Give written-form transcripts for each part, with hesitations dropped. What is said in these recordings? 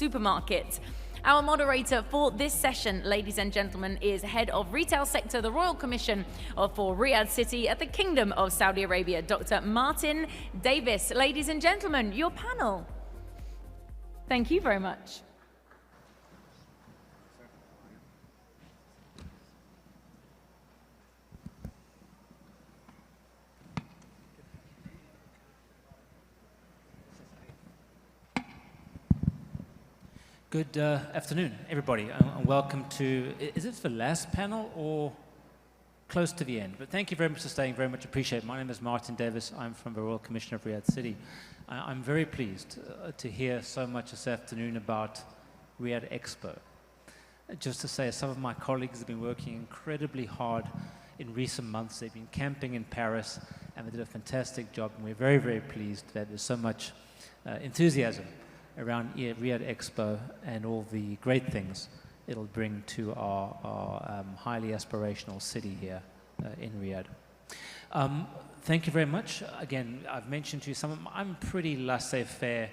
supermarket. Our moderator for this session, ladies and gentlemen, is Head of Retail Sector, the Royal Commission for Riyadh City at the Kingdom of Saudi Arabia, Dr. Martyn Davies. Ladies and gentlemen, your panel. Thank you very much. Good afternoon, everybody, and welcome to, is it the last panel or close to the end? But thank you very much for staying, very much appreciate it. My name is Martyn Davies. I'm from the Royal Commission of Riyadh City. I'm very pleased to hear so much this afternoon about Riyadh Expo. Just to say, some of my colleagues have been working incredibly hard in recent months. They've been camping in Paris, and they did a fantastic job, and we're very, very pleased that there's so much enthusiasm around Riyadh Expo and all the great things it'll bring to our highly aspirational city here in Riyadh. Thank you very much. Again, I've mentioned to you I'm pretty laissez-faire,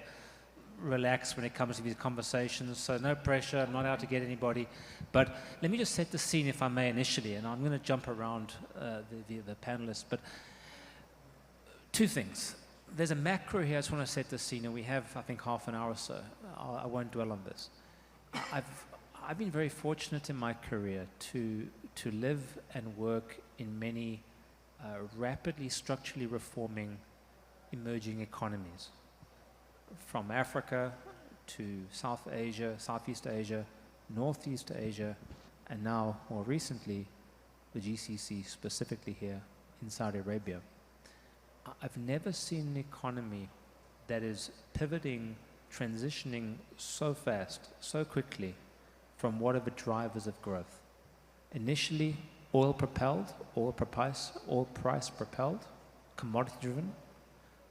relaxed when it comes to these conversations, so no pressure, I'm not out to get anybody. But let me just set the scene, if I may, initially, and I'm going to jump around the panelists. But two things. There's a macro here. I just want to set the scene, and we have, I think, half an hour or so. I won't dwell on this. I've been very fortunate in my career to live and work in many rapidly structurally reforming emerging economies, from Africa to South Asia, Southeast Asia, Northeast Asia, and now, more recently, the GCC, specifically here in Saudi Arabia. I've never seen an economy that is pivoting, transitioning so fast, so quickly from what are the drivers of growth. Initially, oil propelled, oil price propelled, commodity driven.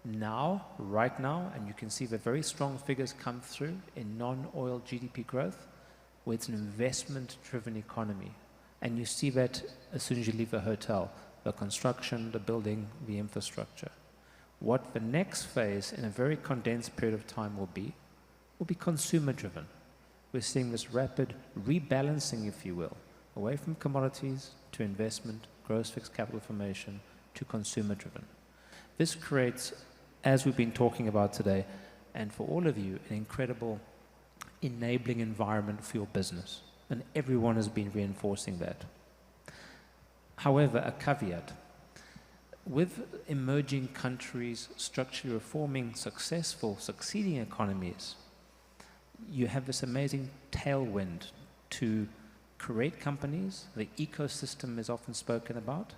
Now, right now, and you can see the very strong figures come through in non-oil GDP growth, where it's an investment-driven economy. And you see that as soon as you leave the hotel. The construction, the building, the infrastructure. What the next phase in a very condensed period of time will be consumer driven. We're seeing this rapid rebalancing, if you will, away from commodities to investment, gross fixed capital formation to consumer driven. This creates, as we've been talking about today, and for all of you, an incredible enabling environment for your business. And everyone has been reinforcing that. However, a caveat. With emerging countries structurally reforming succeeding economies, you have this amazing tailwind to create companies. The ecosystem is often spoken about,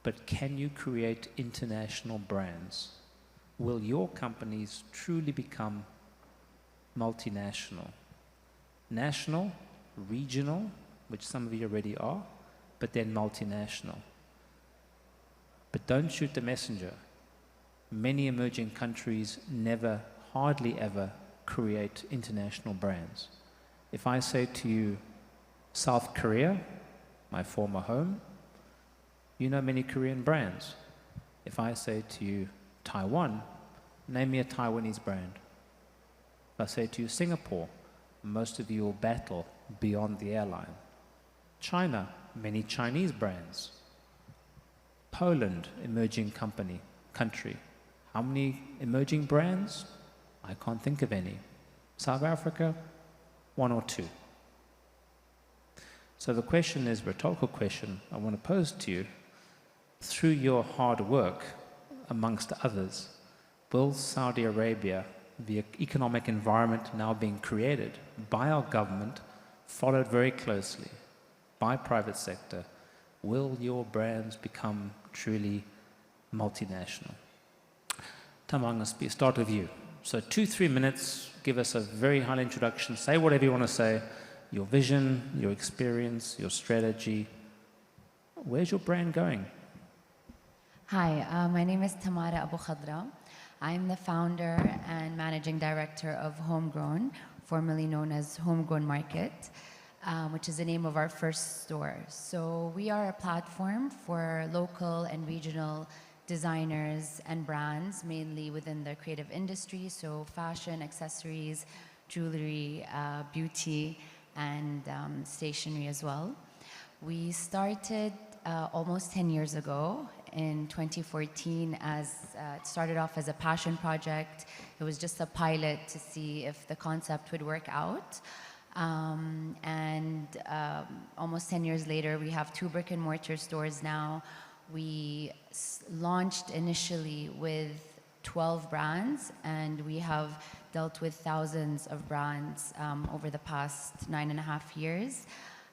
but can you create international brands? Will your companies truly become multinational? National, regional, which some of you already are, but then multinational. But don't shoot the messenger. Many emerging countries never, hardly ever, create international brands. If I say to you, South Korea, my former home, you know many Korean brands. If I say to you, Taiwan, name me a Taiwanese brand. If I say to you, Singapore, most of you will battle beyond the airline. China, many Chinese brands. Poland, emerging country. How many emerging brands? I can't think of any. South Africa, one or two. So the question is, rhetorical question I want to pose to you, through your hard work, amongst others, will Saudi Arabia, the economic environment now being created by our government, followed very closely by private sector, will your brands become truly multinational? Tamara, I'm going to start with you. So 2-3 minutes, give us a very high introduction, say whatever you want to say, your vision, your experience, your strategy. Where's your brand going? Hi, my name is Tamara Abukhadra. I'm the founder and managing director of Homegrown, formerly known as Homegrown Market, which is the name of our first store. So we are a platform for local and regional designers and brands, mainly within the creative industry, so fashion, accessories, jewelry, beauty, and stationery as well. We started almost 10 years ago in 2014 as it started off as a passion project. It was just a pilot to see if the concept would work out. Almost 10 years later, we have 2 brick and mortar stores now. We launched initially with 12 brands, and we have dealt with thousands of brands over the past 9.5 years.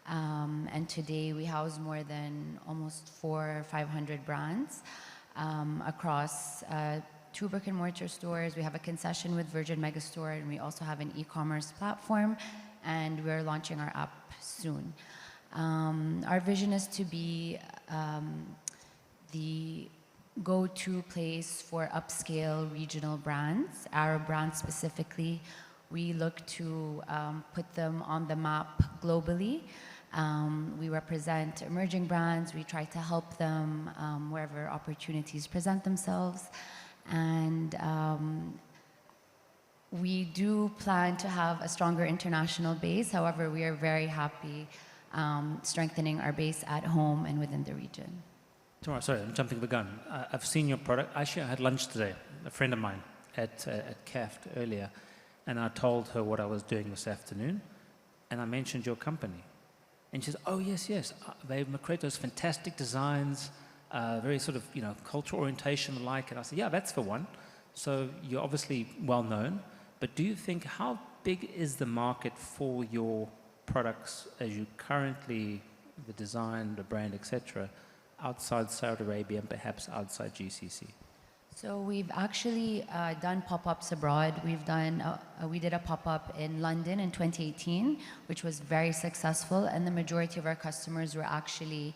And today we house more than almost 400 or 500 brands across 2 brick and mortar stores. We have a concession with Virgin Megastore, and we also have an e-commerce platform, and we're launching our app soon. Our vision is to be the go-to place for upscale regional brands, Arab brands specifically. We look to put them on the map globally. We represent emerging brands. We try to help them wherever opportunities present themselves. And we do plan to have a stronger international base. However, we are very happy strengthening our base at home and within the region. Tamara, sorry, I'm jumping the gun. I've seen your product. Actually, I had lunch today, a friend of mine at CAFT earlier, and I told her what I was doing this afternoon, and I mentioned your company. And she says, oh, yes, yes, they create those fantastic designs, very sort of, cultural orientation alike. And I said, yeah, that's the one. So you're obviously well known, but do you think, how big is the market for your products as you currently, the design, the brand, etc., outside Saudi Arabia and perhaps outside GCC? So we've actually done pop-ups abroad. We did a pop-up in London in 2018, which was very successful, and the majority of our customers were actually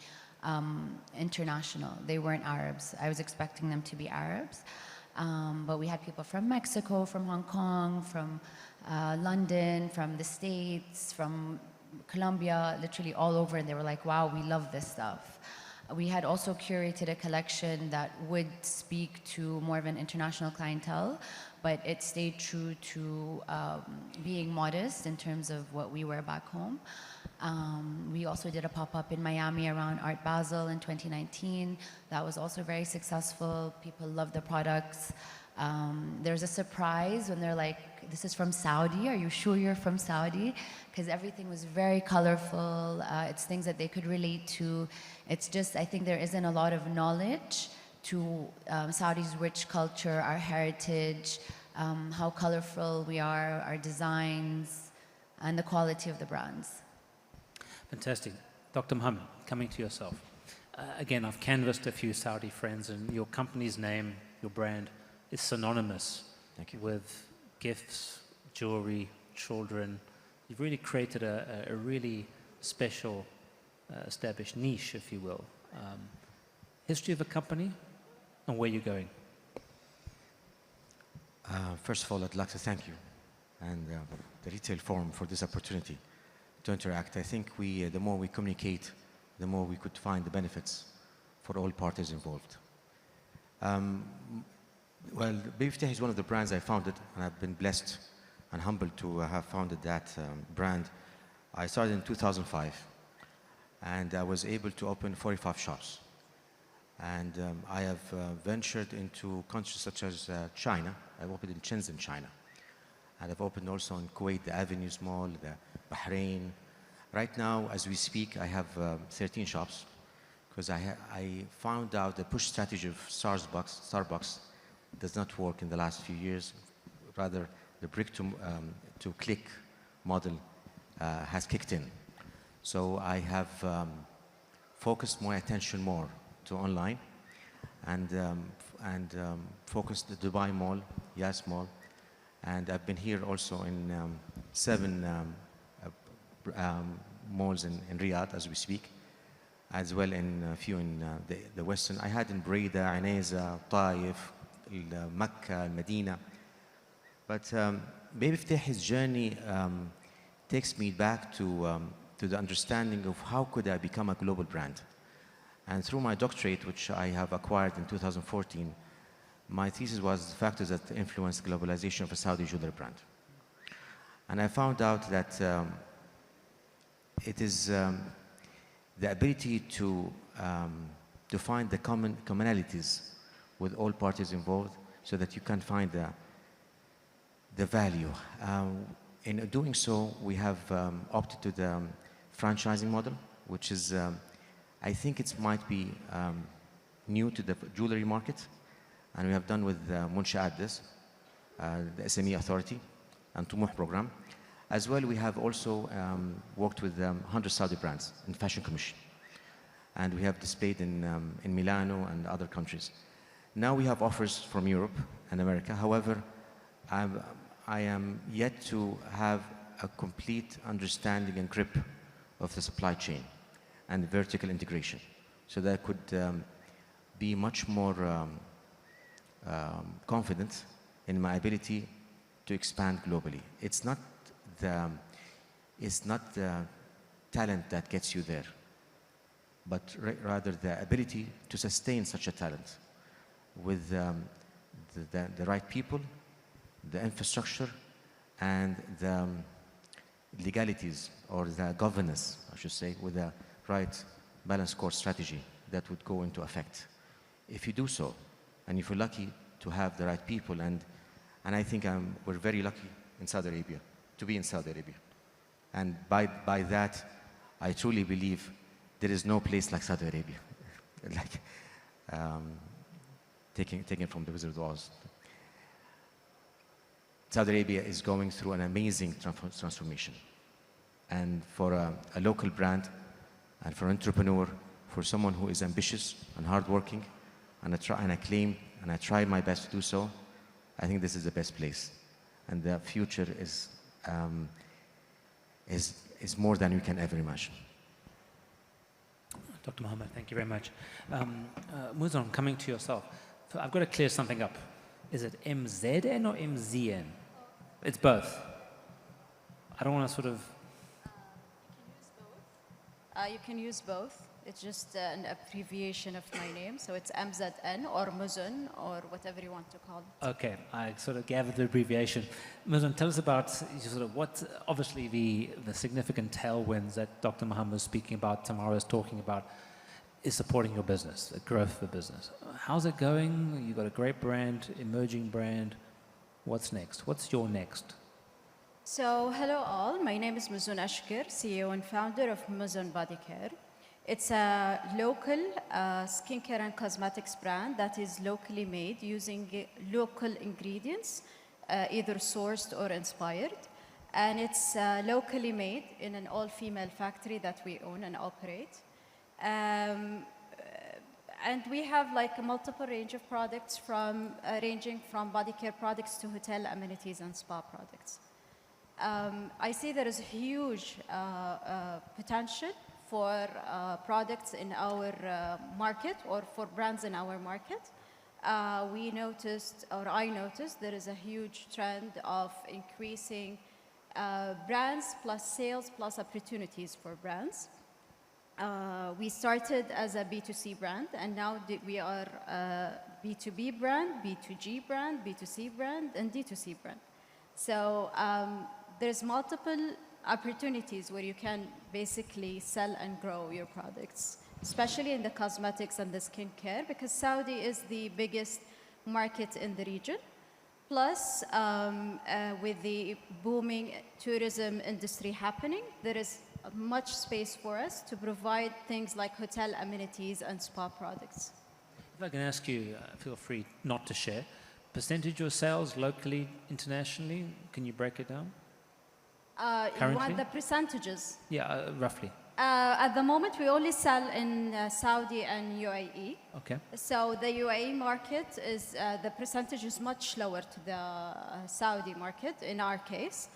international. They weren't Arabs. I was expecting them to be Arabs. But we had people from Mexico, from Hong Kong, from London, from the States, from Colombia, literally all over, and they were like, wow, we love this stuff. We had also curated a collection that would speak to more of an international clientele, but it stayed true to being modest in terms of what we wear back home. We also did a pop-up in Miami around Art Basel in 2019. That was also very successful. People loved the products. There's a surprise when they're like, this is from Saudi, are you sure you're from Saudi? Because everything was very colorful. It's things that they could relate to. It's just, I think there isn't a lot of knowledge to Saudi's rich culture, our heritage, how colorful we are, our designs, and the quality of the brands. Fantastic. Dr. Mohammed, coming to yourself. Again, I've canvassed a few Saudi friends, and your company's name, your brand, is synonymous with gifts, jewelry, children. You've really created a really special, established niche, if you will. History of the company and where you're going. First of all, I'd like to thank you and the Retail Forum for this opportunity to interact. I think the more we communicate, the more we could find the benefits for all parties involved. Well, Fitaihi is one of the brands I founded, and I've been blessed and humbled to have founded that brand. I started in 2005, and I was able to open 45 shops. And I have ventured into countries such as China. I've opened in Shenzhen, China. And I've opened also in Kuwait, the Avenues Mall, the Bahrain. Right now, as we speak, I have 13 shops, because I found out the push strategy of Starbucks does not work in the last few years. Rather, the brick to click model has kicked in. So I have focused my attention more to online and focused the Dubai Mall, Yas Mall, and I've been here also in 7 malls in Riyadh as we speak, as well in a few in the Western. I had in Breda, Aneza, Taif, Mecca, Medina. But Fitaihi's journey takes me back to the understanding of how could I become a global brand. And through my doctorate, which I have acquired in 2014, my thesis was the factors that influence globalization of a Saudi jewelry brand. And I found out that it is the ability to find the commonalities with all parties involved so that you can find the value. In doing so, we have opted to the franchising model, which is, I think it might be new to the jewelry market. And we have done with Munshaat this, the SME Authority and Tumuh program. As well, we have also worked with 100 Saudi brands in Fashion Commission. And we have displayed in Milano and other countries. Now we have offers from Europe and America. However, I am yet to have a complete understanding and grip of the supply chain and vertical integration, so that I could be much more confident in my ability to expand globally. It's not the talent that gets you there, but rather the ability to sustain such a talent with the right people, the infrastructure, and the legalities, or the governance, I should say, with the right balanced course strategy that would go into effect. If you do so, and if you're lucky to have the right people, and I think we're very lucky in Saudi Arabia, to be in Saudi Arabia. And by that, I truly believe there is no place like Saudi Arabia. Like, taking from the Wizard of Oz. Saudi Arabia is going through an amazing transformation. And for a local brand, and for an entrepreneur, for someone who is ambitious and hardworking, and I try my best to do so, I think this is the best place. And the future is more than you can ever imagine. Dr. Mohammed, thank you very much. Muzon, coming to yourself, so I've got to clear something up. Is it MZN or MZN? It's both. I don't want to sort of... You can use both. It's just an abbreviation of my name. So it's MZN or Muzon or whatever you want to call it. Okay, I sort of gathered the abbreviation. Muzon, tell us about sort of what, obviously the significant tailwinds that Dr. Mohammed was speaking about, Tamara is talking about, is supporting your business, the growth of the business. How's it going? You've got a great brand, emerging brand. What's next? What's your next? So hello all, my name is Muzon Ashgar, CEO and founder of Muzon Bodycare. It's a local skincare and cosmetics brand that is locally made using local ingredients, either sourced or inspired. And it's locally made in an all-female factory that we own and operate. And we have like a multiple range of products ranging from body care products to hotel amenities and spa products. I see there is a huge potential for products in our market, or for brands in our market. I noticed there is a huge trend of increasing brands plus sales plus opportunities for brands. We started as a B2C brand, and now we are a B2B brand, B2G brand, B2C brand, and D2C brand. So there's multiple opportunities where you can basically sell and grow your products, especially in the cosmetics and the skincare, because Saudi is the biggest market in the region. Plus, with the booming tourism industry happening, there is much space for us to provide things like hotel amenities and spa products. If I can ask you, feel free not to share, percentage of sales locally, internationally, can you break it down? You want the percentages? Yeah, roughly. At the moment, we only sell in Saudi and UAE. Okay. So the UAE market is, the percentage is much lower to the Saudi market in our case.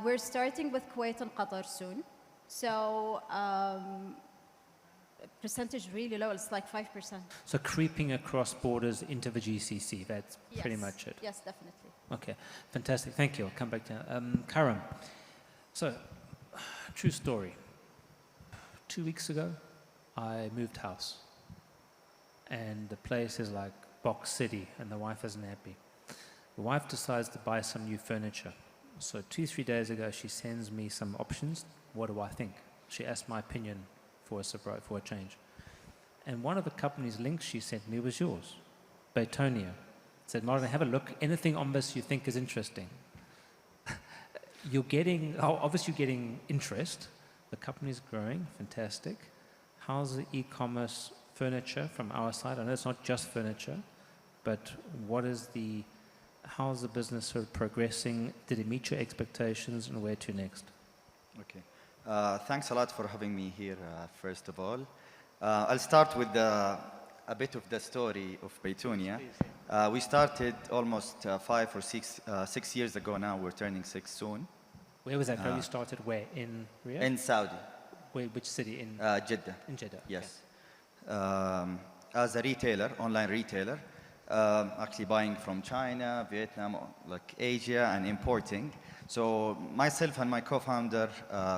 We're starting with Kuwait and Qatar soon. So percentage really low, it's like 5%. So creeping across borders into the GCC, that's pretty much it. Yes, definitely. Okay, fantastic. Thank you. I'll come back to Karam. So, true story. 2 weeks ago, I moved house. And the place is like Box City, and the wife isn't happy. The wife decides to buy some new furniture. So 2-3 days ago, she sends me some options. What do I think? She asked my opinion for a change. And one of the company's links she sent me was yours, Baytonia. Said, Martyn, have a look. Anything on this you think is interesting? Obviously you're getting interest. The company's growing, fantastic. How's the e-commerce furniture from our side? I know it's not just furniture, but how's the business sort of progressing? Did it meet your expectations, and where to next? Okay. Thanks a lot for having me here, first of all. I'll start with a bit of the story of Baytonia. We started almost 5 or 6 years ago now. We're turning 6 soon. Where was that? You started where? In Riyadh? In Saudi. Which city? In Jeddah. In Jeddah. Yes. Okay. As a retailer, online retailer, actually buying from China, Vietnam, like Asia, and importing. So myself and my co-founder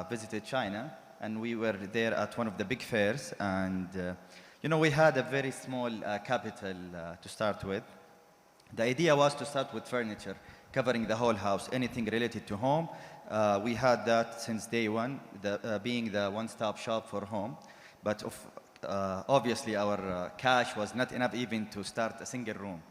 visited China, and we were there at one of the big fairs. And we had a very small capital to start with. The idea was to start with furniture, covering the whole house, anything related to home. We had that since day one, being the one-stop shop for home. But obviously, our cash was not enough even to start a single room.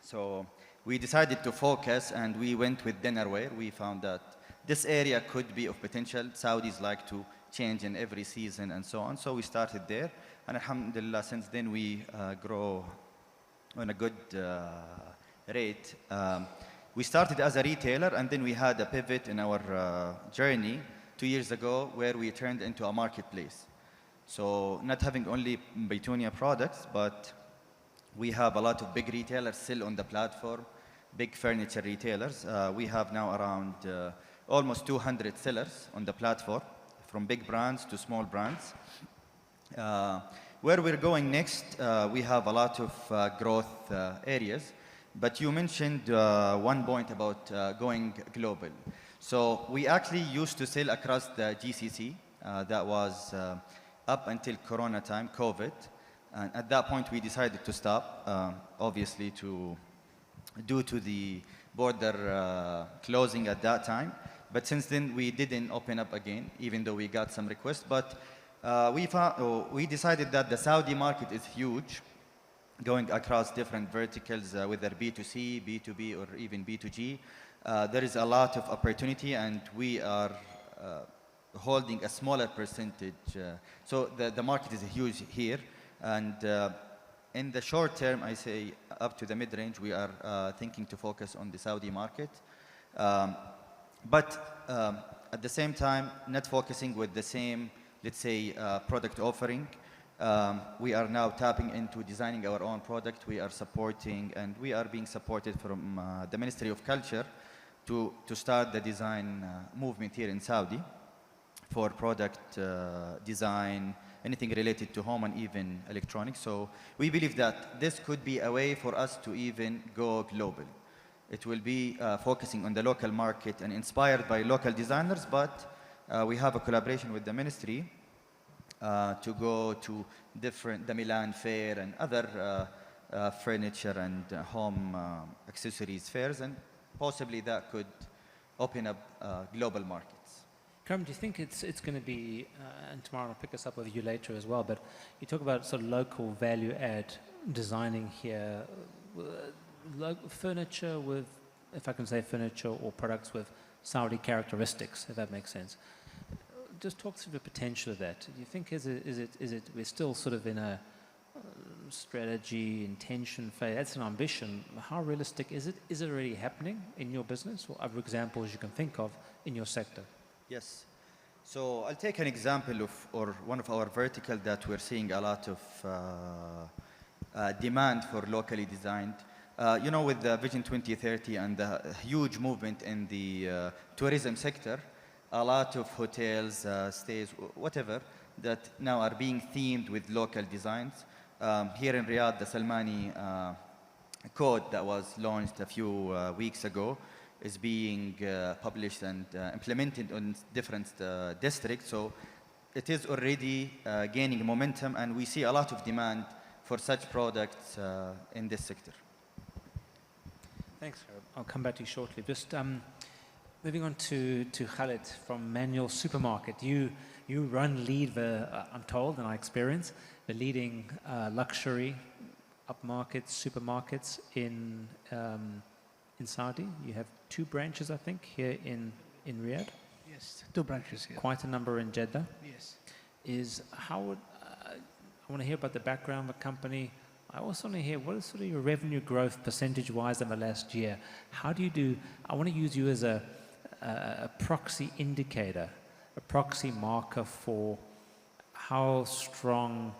So we decided to focus, and we went with dinnerware. We found that this area could be of potential. Saudis like to change in every season and so on. So we started there. And alhamdulillah, since then we grow on a good rate. We started as a retailer, and then we had a pivot in our journey 2 years ago where we turned into a marketplace. So not having only Baytonia products, but we have a lot of big retailers still on the platform, big furniture retailers. We have now around almost 200 sellers on the platform, from big brands to small brands. Where we're going next, we have a lot of growth areas. But you mentioned one point about going global. So we actually used to sell across the GCC. That was up until Corona time, COVID. And at that point, we decided to stop, obviously, due to the border closing at that time. But since then, we didn't open up again, even though we got some requests. But we decided that the Saudi market is huge, going across different verticals, whether B2C, B2B, or even B2G. There is a lot of opportunity, and we are holding a smaller percentage. So the market is huge here. And in the short term, I say up to the mid-range, we are thinking to focus on the Saudi market. But at the same time, not focusing with the same, let's say, product offering. We are now tapping into designing our own product. We are supporting, and we are being supported from the Ministry of Culture to start the design movement here in Saudi for product design, anything related to home and even electronics. So we believe that this could be a way for us to even go global. It will be focusing on the local market and inspired by local designers, but we have a collaboration with the ministry to go to the Milan Fair and other furniture and home accessories fairs, and possibly that could open up global markets. Karam, do you think it's going to be, and Tamara will pick us up with you later as well, but you talk about sort of local value add designing here, furniture with, if I can say furniture or products with Saudi characteristics, if that makes sense. Just talk through the potential of that. Do you think we're still sort of in a strategy, intention phase? That's an ambition. How realistic is it? Is it already happening in your business, or other examples you can think of in your sector? Yes. So I'll take an example or one of our vertical that we're seeing a lot of demand for locally designed. With the Vision 2030 and the huge movement in the tourism sector, a lot of hotels, stays, whatever, that now are being themed with local designs. Here in Riyadh, the Salmani code that was launched a few weeks ago is being published and implemented on different districts. So it is already gaining momentum, and we see a lot of demand for such products in this sector. Thanks, Harold. I'll come back to you shortly. Just Moving on to Khaled from Manual Supermarket. You lead I'm told, and I experience, the leading luxury upmarket supermarkets in Saudi. You have 2 branches, I think, here in Riyadh. Yes, 2 branches here. Quite a number in Jeddah. Yes. I want to hear about the background of the company. I also want to hear what is sort of your revenue growth percentage-wise in the last year. How do you do? I want to use you as a proxy indicator, a proxy marker for how strong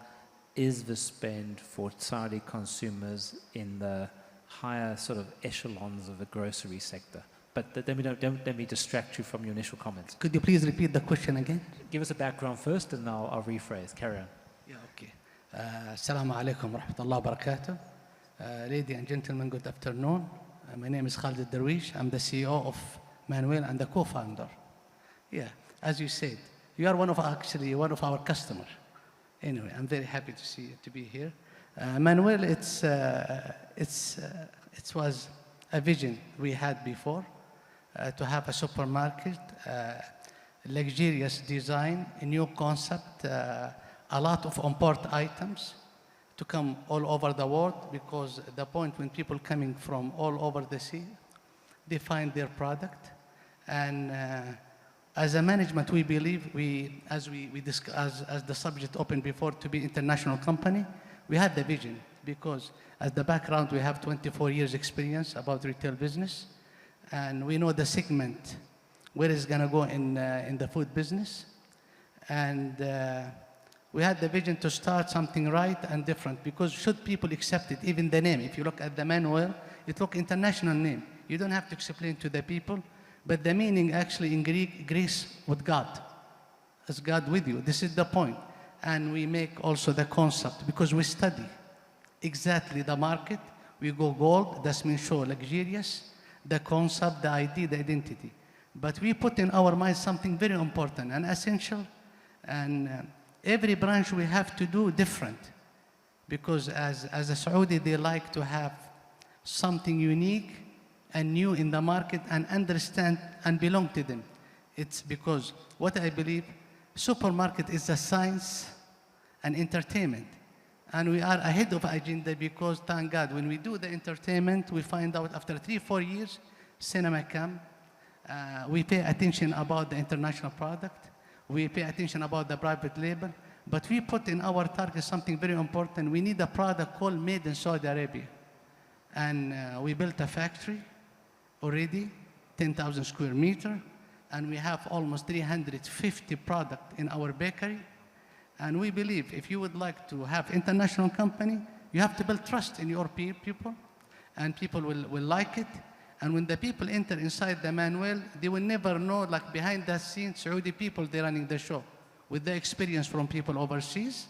is the spend for Saudi consumers in the higher sort of echelons of the grocery sector. But don't let me distract you from your initial comments. Could you please repeat the question again? Give us a background first, and I'll rephrase. Carry on. Yeah, okay. Assalamu alaikum wa rahmatullahi wa barakatuh. Ladies and gentlemen, good afternoon. My name is Khaled Darwish. I'm the CEO of Manuel and the co-founder. Yeah, as you said, you are one of our customers. Anyway, I'm very happy to be here. Manuel, it was a vision we had before to have a supermarket, luxurious design, a new concept, a lot of import items to come all over the world, because the point when people coming from all over the sea, they find their product. And as a management, we believe as the subject opened before, to be international company, we had the vision, because as the background, we have 24 years experience about retail business, and we know the segment where it's gonna go in the food business. And we had the vision to start something right and different, because should people accept it, even the name, if you look at the manual, it looks international name. You don't have to explain to the people, but the meaning actually in Greek, Greece with God, as God with you. This is the point. And we make also the concept, because we study exactly the market. We go gold, that means show luxurious, the concept, the idea, the identity. But we put in our mind something very important and essential, and every branch we have to do different, because as a Saudi, they like to have something unique and new in the market and understand and belong to them. It's because what I believe, supermarket is a science and entertainment. And we are ahead of agenda, because thank God, when we do the entertainment, we find out after 3-4 years, cinema come, we pay attention about the international product, we pay attention about the private label, but we put in our target something very important. We need a product called made in Saudi Arabia. And we built a factory already, 10,000 square meter, and we have almost 350 products in our bakery. And we believe if you would like to have international company, you have to build trust in your people, and people will like it. And when the people enter inside the manual, they will never know, like behind the scenes, Saudi people, they're running the show with the experience from people overseas.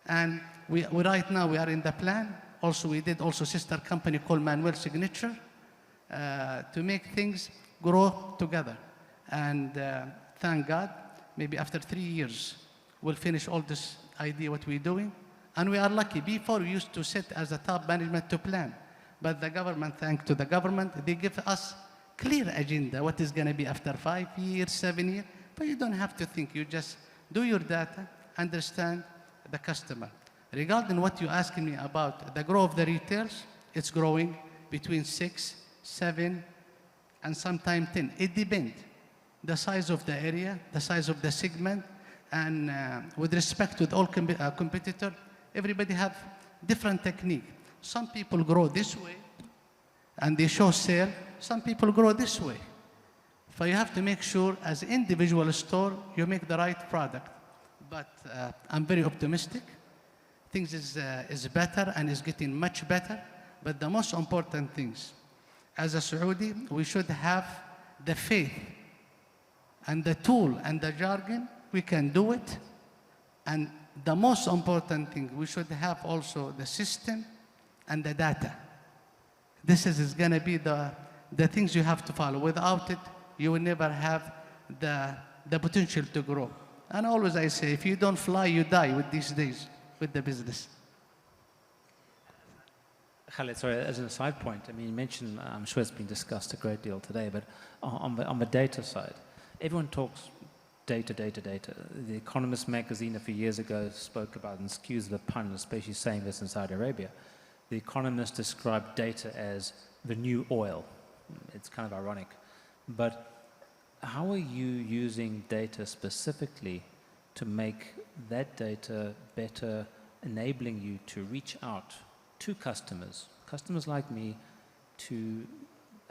And we right now, we are in the plan. Also, we did also sister company called Manuel Signature to make things grow together. And thank God, maybe after 3 years, we'll finish all this idea, what we're doing. And we are lucky. Before, we used to sit as a top management to plan. But the government, thanks to the government, they give us clear agenda, what is going to be after 5 years, 7 years. But you don't have to think. You just do your data, understand the customer. Regarding what you're asking me about the growth of the retails, it's growing between 6, 7, and sometimes 10. It depends. The size of the area, the size of the segment, and with respect to all competitor, everybody have different technique. Some people grow this way, and they show sale. Some people grow this way. So you have to make sure, as an individual store, you make the right product. But I'm very optimistic. Things is better and is getting much better. But the most important things, as a Saudi, we should have the faith and the tool and the jargon. We can do it. And the most important thing, we should have also the system and the data. This is going to be the things you have to follow. Without it, you will never have the potential to grow. And always I say, if you don't fly, you die with these days, with the business. Khaled, sorry, as an aside point, I mean, you mentioned, I'm sure it's been discussed a great deal today, but on the data side, everyone talks data, data, data. The Economist magazine a few years ago spoke about, and excuse the pun, especially saying this in Saudi Arabia, the Economist described data as the new oil. It's kind of ironic. But how are you using data specifically to make that data better, enabling you to reach out to customers like me, to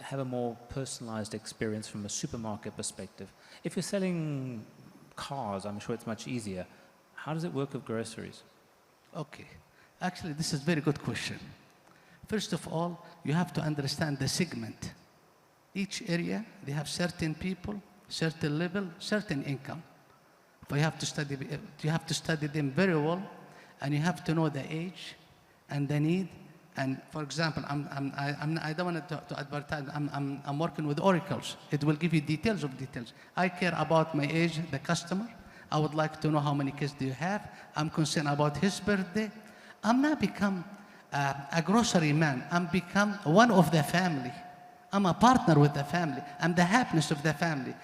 have a more personalized experience from a supermarket perspective? If you're selling cars, I'm sure it's much easier. How does it work with groceries? Okay. Actually, this is a very good question. First of all, you have to understand the segment. Each area, they have certain people, certain level, certain income. But you have to study them very well, and you have to know the age and the need. And for example, I don't want to advertise. I'm working with oracles. It will give you details of details. I care about my age, the customer. I would like to know how many kids do you have. I'm concerned about his birthday. I'm not become a grocery man. I'm become one of the family. I'm a partner with the family. I'm the happiness of the family.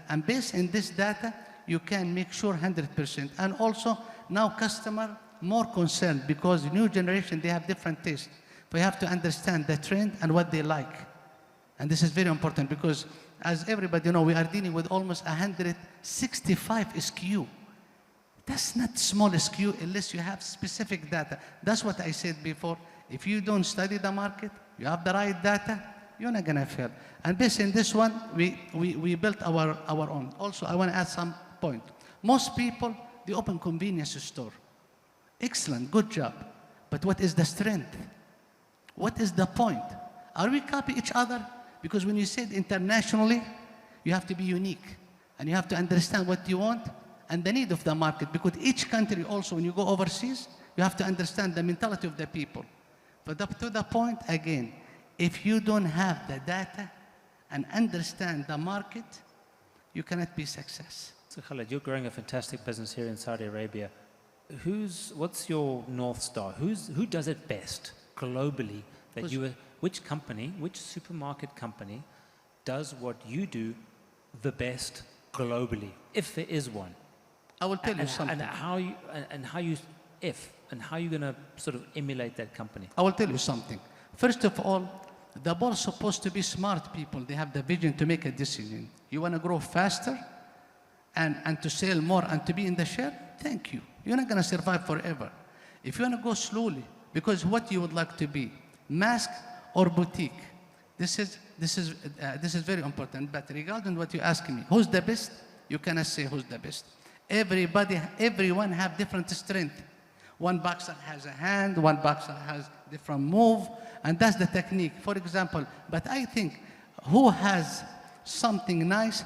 And based on this data, you can make sure 100%. And also now customer more concerned, because the new generation, they have different tastes. But you have to understand the trend and what they like. And this is very important because, as everybody knows, we are dealing with almost 165 SKU. That's not small SKU unless you have specific data. That's what I said before. If you don't study the market, you have the right data, you're not going to fail. And based on this one, we built our own. Also, I want to add some point. Most people, they open convenience store. Excellent, good job. But what is the strength? What is the point? Are we copy each other? Because when you said internationally, you have to be unique. And you have to understand what you want and the need of the market. Because each country also, when you go overseas, you have to understand the mentality of the people. But up to the point, again, if you don't have the data and understand the market, you cannot be success. So Khaled, you're growing a fantastic business here in Saudi Arabia. What's your North Star? Who does it best globally? Which company, which supermarket company does what you do the best globally, if there is one? I will tell you something. And how you going to sort of emulate that company? I will tell you something. First of all, the ball is supposed to be smart people. They have the vision to make a decision. You want to grow faster and to sell more and to be in the share? Thank you. You're not going to survive forever. If you want to go slowly, because what you would like to be, mask or boutique, this is very important. But regarding what you ask me, who's the best? You cannot say who's the best. Everyone have different strength. One boxer has a hand, one boxer has different move, and that's the technique. For example, but I think who has something nice,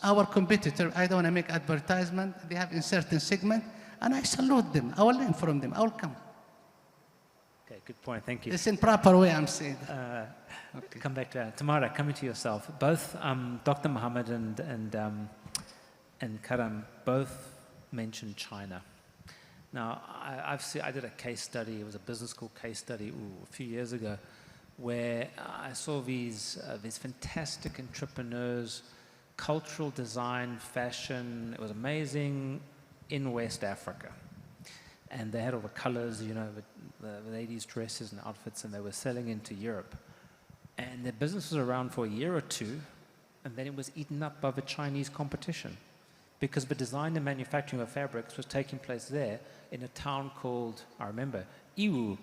our competitor, I don't want to make advertisement, they have in certain segment, and I salute them. I will learn from them. I will come. Okay, good point. Thank you. It's in proper way I'm saying. Okay. Come back to Tamara, coming to yourself. Both Dr. Mohammed and Karam both mentioned China. Now, I did a case study. It was a business school case study a few years ago, where I saw these fantastic entrepreneurs, cultural design, fashion. It was amazing in West Africa. And they had all the colors, you know, the ladies' dresses and outfits, and they were selling into Europe. And their business was around for a year or two, and then it was eaten up by the Chinese competition, because the design and manufacturing of fabrics was taking place there in a town called, I remember, Yiwu,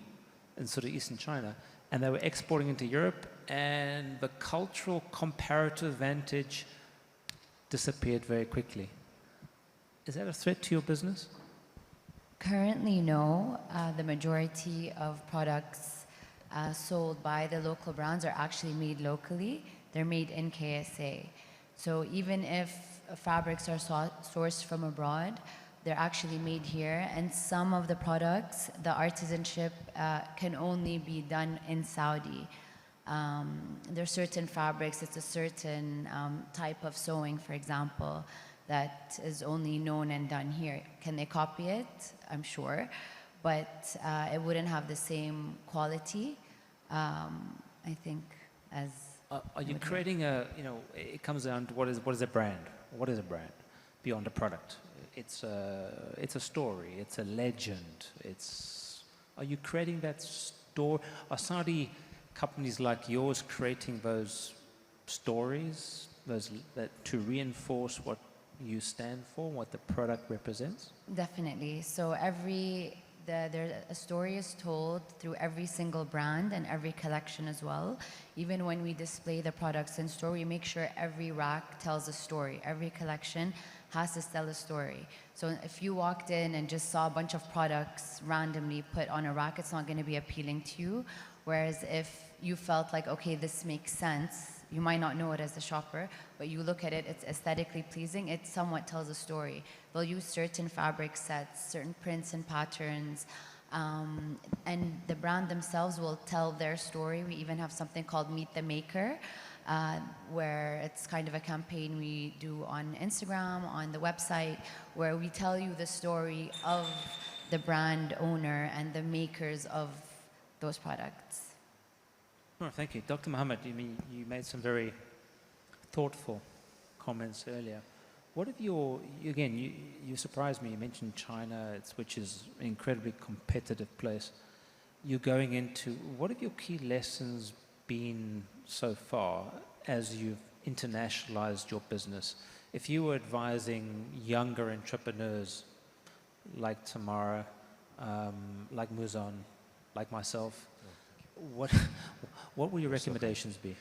in sort of eastern China. And they were exporting into Europe, and the cultural comparative advantage disappeared very quickly. Is that a threat to your business? Currently, no. The majority of products sold by the local brands are actually made locally. They're made in KSA. So even if fabrics are sourced from abroad, they're actually made here. And some of the products, the artisanship can only be done in Saudi. There are certain fabrics, it's a certain type of sewing, for example, that is only known and done here. Can they copy it? I'm sure. But it wouldn't have the same quality. I think as Are you creating a, you know, it comes down to what is a brand? What is a brand beyond a product? It's a story, it's a legend, are you creating that story? Are Saudi companies like yours creating those stories, to reinforce what you stand for, what the product represents? Definitely. So a story is told through every single brand and every collection as well. Even when we display the products in store, we make sure every rack tells a story. Every collection has to tell a story. So if you walked in and just saw a bunch of products randomly put on a rack, it's not going to be appealing to you. Whereas if you felt like, okay, this makes sense, you might not know it as a shopper, but you look at it, it's aesthetically pleasing, it somewhat tells a story. They'll use certain fabric sets, certain prints and patterns, and the brand themselves will tell their story. We even have something called Meet the Maker, where it's kind of a campaign we do on Instagram, on the website, where we tell you the story of the brand owner and the makers of those products. Oh, thank you. Dr. Mohammed, you made some very thoughtful comments earlier. What if you surprised me. You mentioned China, which is an incredibly competitive place. You're going into, what have your key lessons been so far as you've internationalized your business? If you were advising younger entrepreneurs like Tamara, like Muzon, like myself, what will your recommendations be?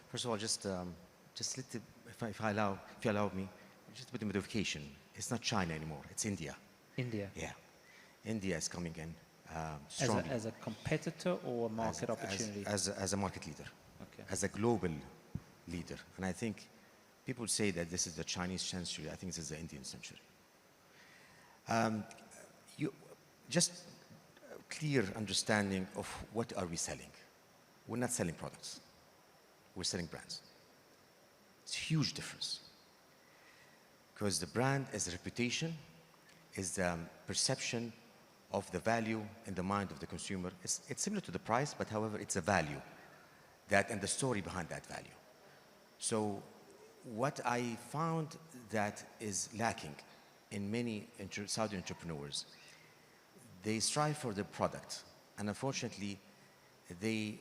First of all, just if you allow me, just a bit of modification. It's not China anymore. It's India. India. Yeah, India is coming in strongly. As a competitor or a market opportunity? As a market leader. Okay. As a global leader. And I think people say that this is the Chinese century. I think this is the Indian century. Just clear understanding of what are we selling. We're not selling products. We're selling brands. It's a huge difference. Because the brand is the reputation, is the perception of the value in the mind of the consumer. It's similar to the price, but however, it's a value and the story behind that value. So what I found that is lacking in many Saudi entrepreneurs, they strive for the product, and unfortunately, they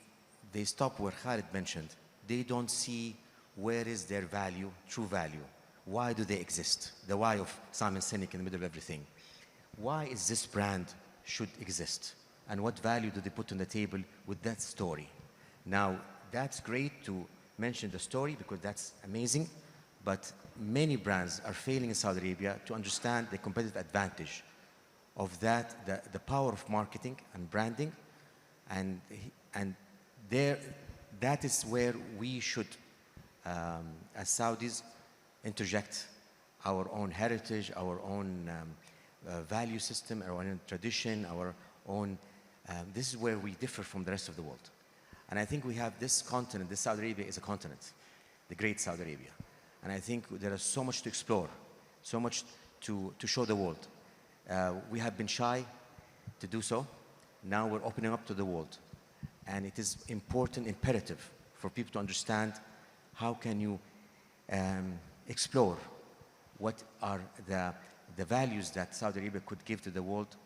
stop where Khaled mentioned. They don't see where is their value, true value. Why do they exist? The why of Simon Sinek in the middle of everything. Why is this brand should exist? And what value do they put on the table with that story? Now, that's great to mention the story because that's amazing, but many brands are failing in Saudi Arabia to understand the competitive advantage of that, the power of marketing and branding, and that is where we should, as Saudis, interject our own heritage, our own value system, our own tradition, our own. This is where we differ from the rest of the world. And I think we have this continent, this Saudi Arabia is a continent, the great Saudi Arabia. And I think there is so much to explore, so much to show the world. We have been shy to do so. Now we're opening up to the world. And it is important, imperative for people to understand how can you explore what are the values that Saudi Arabia could give to the world,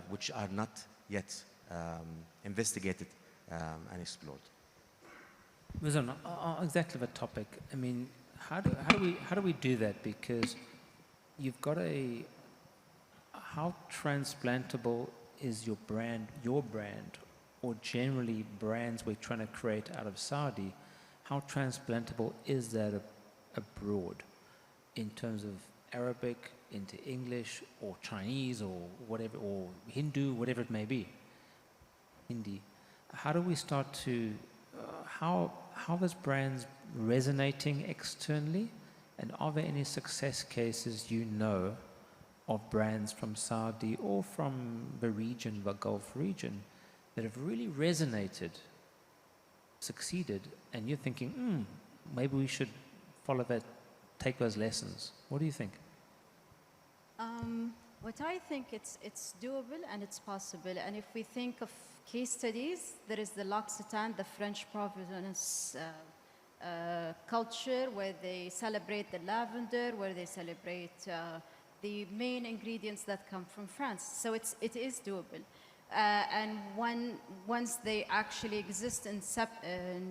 which are not yet investigated and explored. Muzon, exactly the topic. I mean, how do we do that? Because you've got how transplantable is your brand, or generally brands we're trying to create out of Saudi? How transplantable is that abroad in terms of Arabic into English or Chinese or whatever, or Hindu, whatever it may be, Hindi? How do we start to, how is brands resonating externally? And are there any success cases you know of brands from Saudi or from the region, the Gulf region, that have really resonated, succeeded, and you're thinking, maybe we should follow that, take those lessons? What do you think? What I think it's doable and it's possible. And if we think of case studies. There is the L'Occitane, the French Provence culture, where they celebrate the lavender, where they celebrate the main ingredients that come from France. So it is doable. And once they actually exist in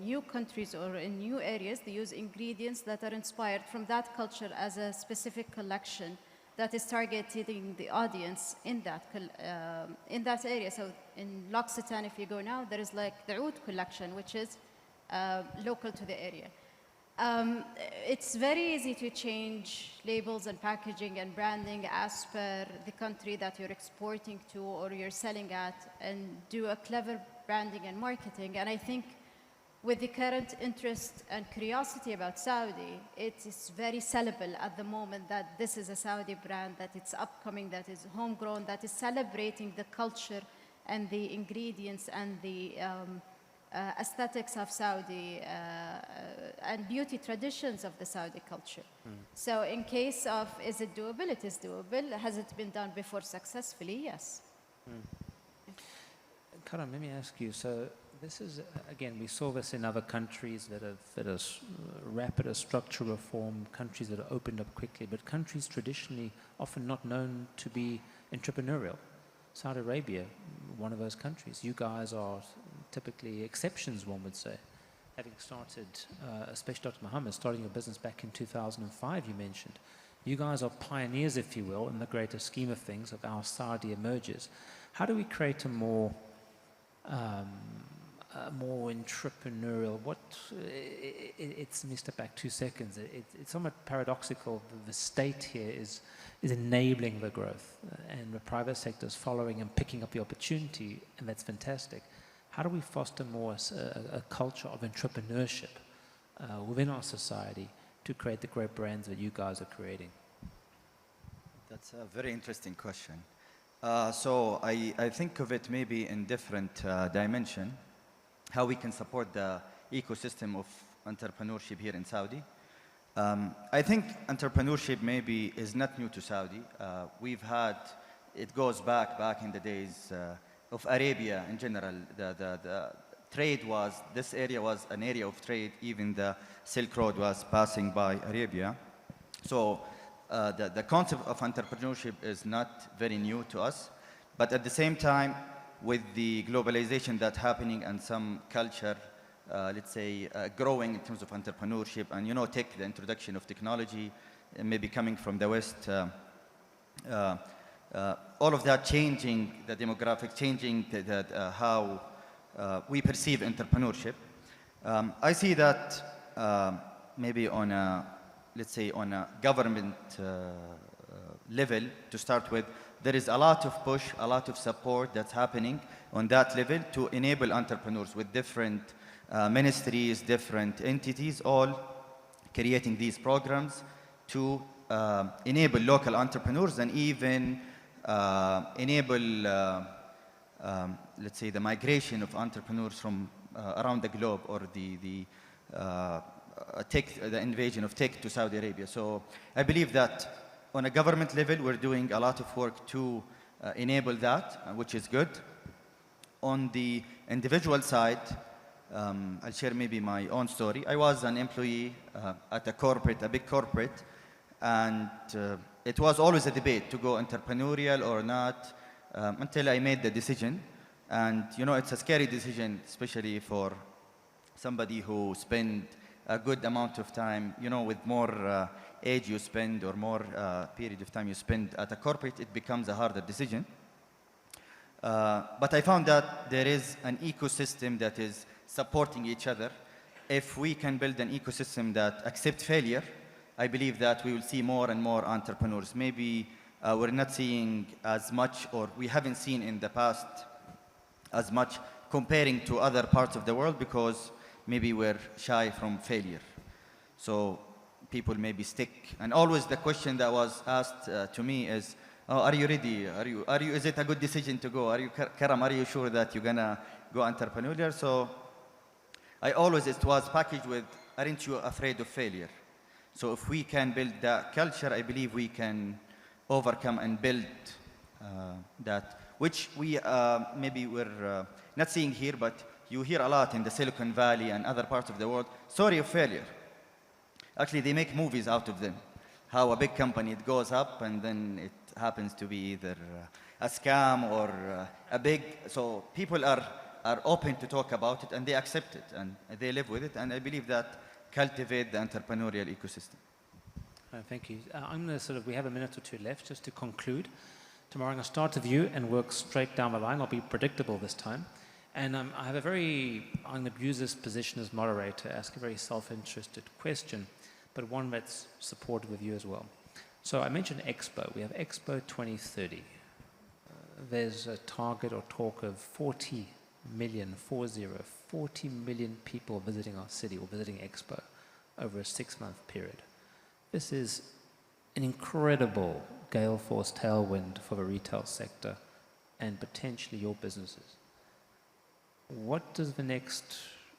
new countries or in new areas, they use ingredients that are inspired from that culture as a specific collection that is targeting the audience in that area. So in L'Occitane, if you go now, there is like the Oud collection, which is local to the area. It's very easy to change labels and packaging and branding as per the country that you're exporting to or you're selling at, and do a clever branding and marketing. And I think with the current interest and curiosity about Saudi, it is very sellable at the moment that this is a Saudi brand, that it's upcoming, that is homegrown, that is celebrating the culture and the ingredients and the aesthetics of Saudi and beauty traditions of the Saudi culture. So in case of, is it doable? It is doable. Has it been done before successfully? Yes. Karam, let me ask you, so this is, again, we saw this in other countries that are rapid structural reform, countries that are opened up quickly, but countries traditionally often not known to be entrepreneurial. Saudi Arabia, one of those countries. You guys are typically exceptions, one would say. Having started, especially Dr. Mohammed, starting your business back in 2005, you mentioned. You guys are pioneers, if you will, in the greater scheme of things, of how Saudi emerges. How do we create a more entrepreneurial, let me step back 2 seconds. It's somewhat paradoxical. The state here is enabling the growth, and the private sector is following and picking up the opportunity, and that's fantastic. How do we foster more a culture of entrepreneurship within our society to create the great brands that you guys are creating? That's a very interesting question. So I think of it maybe in different dimension, how we can support the ecosystem of entrepreneurship here in Saudi. I think entrepreneurship maybe is not new to Saudi. We've had, it goes back in the days of Arabia in general. The trade was, this area was an area of trade. Even the Silk Road was passing by Arabia. So the concept of entrepreneurship is not very new to us. But at the same time, with the globalization that's happening and some culture, let's say, growing in terms of entrepreneurship and, you know, the introduction of technology, maybe coming from the West, all of that changing the demographics, changing how we perceive entrepreneurship. I see that maybe on a, let's say, on a government level to start with, there is a lot of push, a lot of support that's happening on that level to enable entrepreneurs with different ministries, different entities, all creating these programs to enable local entrepreneurs and even enable, let's say, the migration of entrepreneurs from around the globe, or the invasion of tech to Saudi Arabia. So I believe that on a government level, we're doing a lot of work to enable that, which is good. On the individual side, I'll share maybe my own story. I was an employee at a big corporate, and it was always a debate to go entrepreneurial or not, until I made the decision. And, you know, it's a scary decision, especially for somebody who spent a good amount of time, you know, with more age you spend or more period of time you spend at a corporate, it becomes a harder decision. But I found that there is an ecosystem that is supporting each other. If we can build an ecosystem that accepts failure, I believe that we will see more and more entrepreneurs. Maybe we're not seeing as much, or we haven't seen in the past as much comparing to other parts of the world, because maybe we're shy from failure. So people maybe stick. And always the question that was asked to me is, oh, are you ready? Is it a good decision to go? Karam, are you sure that you're gonna go entrepreneurial? So it was packaged with, aren't you afraid of failure? So if we can build that culture, I believe we can overcome and build that which we maybe we're not seeing here, but you hear a lot in the Silicon Valley and other parts of the world, story of failure. Actually, they make movies out of them. How a big company, it goes up and then it happens to be either a scam or a big, so people are open to talk about it and they accept it and they live with it, and I believe that cultivate the entrepreneurial ecosystem. Thank you. I'm going to we have a minute or two left just to conclude. Tomorrow I'm going to start with you and work straight down the line. I'll be predictable this time. And I'm going to use this position as moderator, ask a very self-interested question, but one that's supported with you as well. So I mentioned Expo. We have Expo 2030. There's a target or talk of 40 million people visiting our city or visiting Expo over a 6-month period. This is an incredible gale force tailwind for the retail sector and potentially your businesses. What does the next,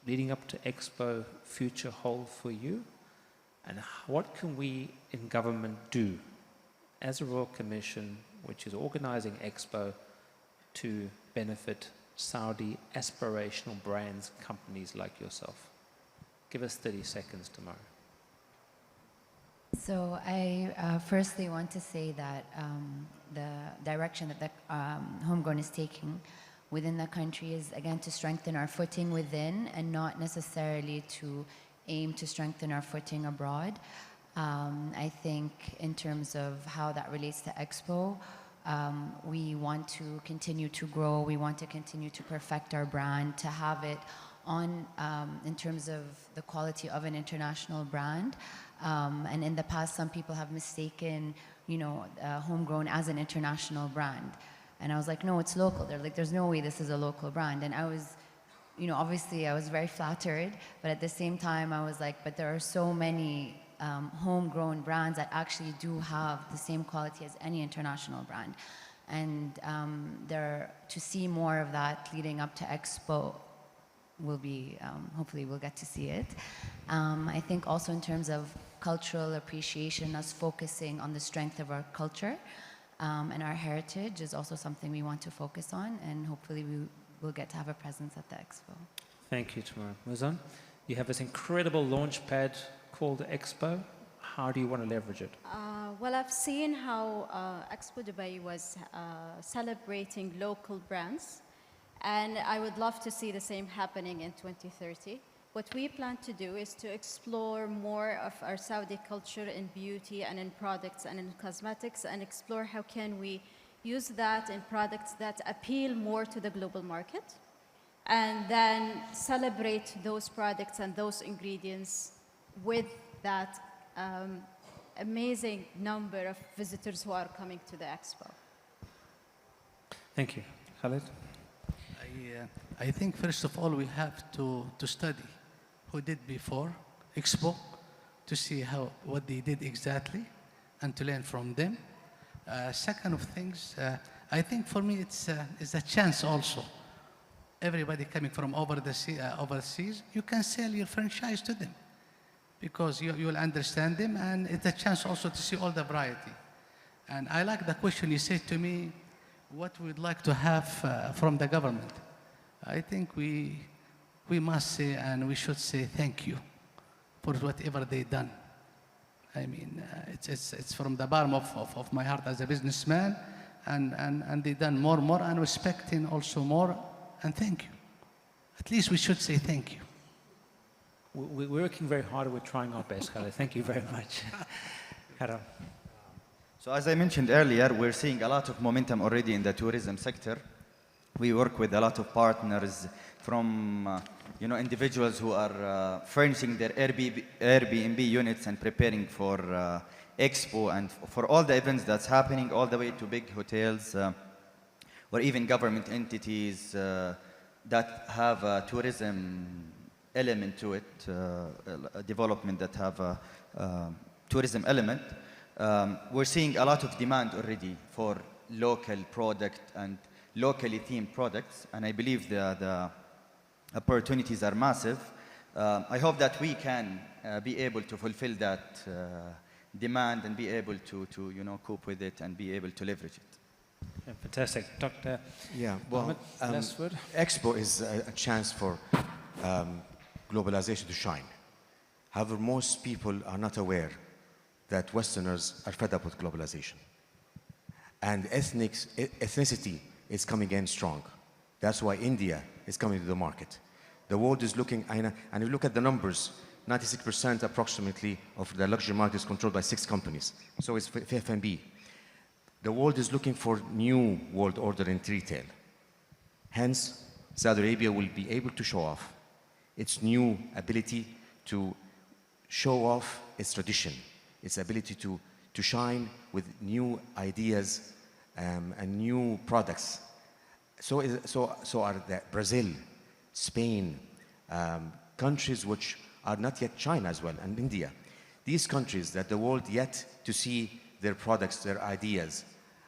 leading up to Expo, future hold for you? And what can we in government do as a Royal Commission, which is organizing Expo, to benefit Saudi aspirational brands, companies like yourself? Give us 30 seconds, Tamara. So I firstly want to say that the direction that the Homegrown is taking within the country is, again, to strengthen our footing within and not necessarily to aim to strengthen our footing abroad. I think in terms of how that relates to Expo, we want to continue to grow, we want to continue to perfect our brand, to have it on in terms of the quality of an international brand. And in the past, some people have mistaken, Homegrown as an international brand. And I was like, no, it's local. They're like, there's no way this is a local brand. And I was, obviously I was very flattered, but at the same time I was like, but there are so many homegrown brands that actually do have the same quality as any international brand. And to see more of that leading up to Expo will be, hopefully we'll get to see it. I think also in terms of cultural appreciation, us focusing on the strength of our culture and our heritage is also something we want to focus on, and hopefully we will get to have a presence at the Expo. Thank you, Tamara. Muzon, you have this incredible launch pad called Expo. How do you want to leverage it? Well, I've seen how Expo Dubai was celebrating local brands, and I would love to see the same happening in 2030. What we plan to do is to explore more of our Saudi culture in beauty and in products and in cosmetics, and explore how can we use that in products that appeal more to the global market, and then celebrate those products and those ingredients with that amazing number of visitors who are coming to the Expo. Thank you. Khaled? I think first of all we have to study who did before Expo, to see what they did exactly and to learn from them. Second of things, I think for me it's a chance also. Everybody coming from overseas, you can sell your franchise to them because you will understand them, and it's a chance also to see all the variety. And I like the question you said to me, what we'd like to have from the government. I think we must say and we should say thank you for whatever they've done. I mean, it's from the bottom of my heart as a businessman, and they've done more, and respecting also more, and thank you. At least we should say thank you. We're working very hard and we're trying our best, Khaled. Thank you very much. Karam. So as I mentioned earlier, we're seeing a lot of momentum already in the tourism sector. We work with a lot of partners from individuals who are furnishing their Airbnb units and preparing for Expo and for all the events that's happening, all the way to big hotels or even government entities that have a tourism element to it, a development that have a tourism element. We're seeing a lot of demand already for local product and locally themed products, and I believe the opportunities are massive. I hope that we can be able to fulfill that demand and be able to cope with it and be able to leverage it. Yeah, fantastic. Dr. Yeah, well, Mohammed, last word. Expo is a chance for globalization to shine. However, most people are not aware that Westerners are fed up with globalization. And ethnicity is coming in strong. That's why India is coming to the market. The world is looking, and if you look at the numbers, 96% approximately of the luxury market is controlled by 6 companies. So it's F&B. The world is looking for new world order in retail. Hence, Saudi Arabia will be able to show off its new ability to show off its tradition, its ability to shine with new ideas and new products. So are Brazil, Spain, countries which are not yet China as well, and India. These countries that the world yet to see their products, their ideas.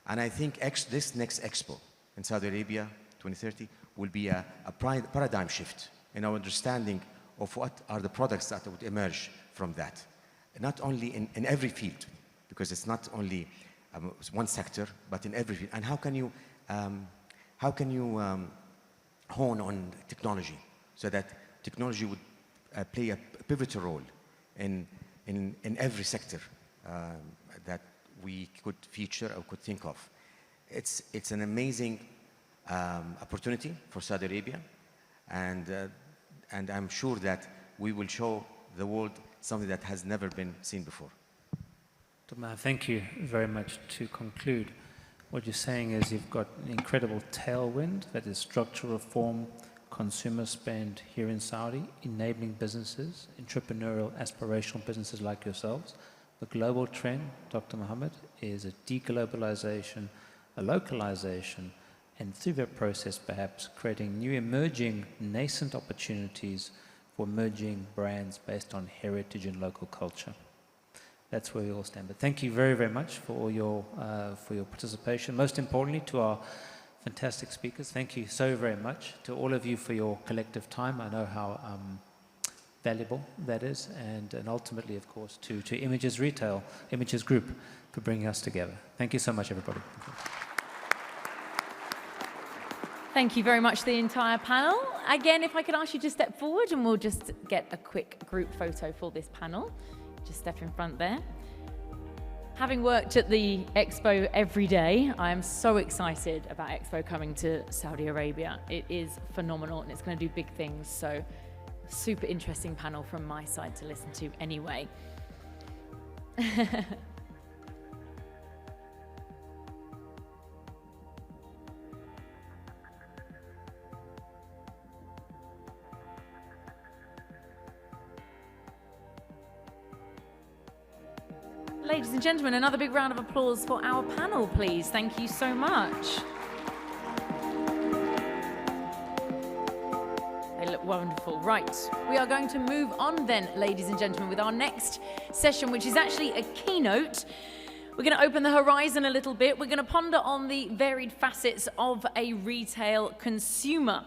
And I think this next Expo in Saudi Arabia, 2030, will be a paradigm shift in our understanding of what are the products that would emerge from that. Not only in every field, because it's not only one sector, but in every field. And how can you hone on technology so that technology would play a pivotal role in every sector that we could feature or could think of. It's an amazing opportunity for Saudi Arabia, and I'm sure that we will show the world something that has never been seen before. Tamara, thank you very much. To conclude, what you're saying is you've got an incredible tailwind, that is structural reform, consumer spend here in Saudi, enabling businesses, entrepreneurial, aspirational businesses like yourselves. The global trend, Dr. Mohammed, is a deglobalization, a localization, and through that process perhaps creating new emerging nascent opportunities for emerging brands based on heritage and local culture. That's where we all stand. But thank you very, very much for all your participation. Most importantly, to our fantastic speakers, thank you so very much. To all of you for your collective time. I know how valuable that is, and ultimately, of course, to Images Group for bringing us together. Thank you so much, everybody. Thank you very much to the entire panel. Again, if I could ask you to step forward and we'll just get a quick group photo for this panel. Just step in front there. Having worked at the Expo every day, I am so excited about Expo coming to Saudi Arabia. It is phenomenal and it's going to do big things. So super interesting panel from my side to listen to anyway. Ladies and gentlemen, another big round of applause for our panel, please. Thank you so much. They look wonderful. Right, we are going to move on then, ladies and gentlemen, with our next session, which is actually a keynote. We're going to open the horizon a little bit. We're going to ponder on the varied facets of a retail consumer.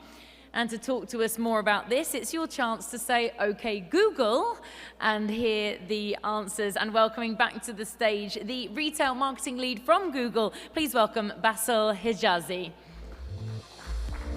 And to talk to us more about this, it's your chance to say, "Okay, Google," and hear the answers. And welcoming back to the stage, the retail marketing lead from Google. Please welcome Basil Hijazi.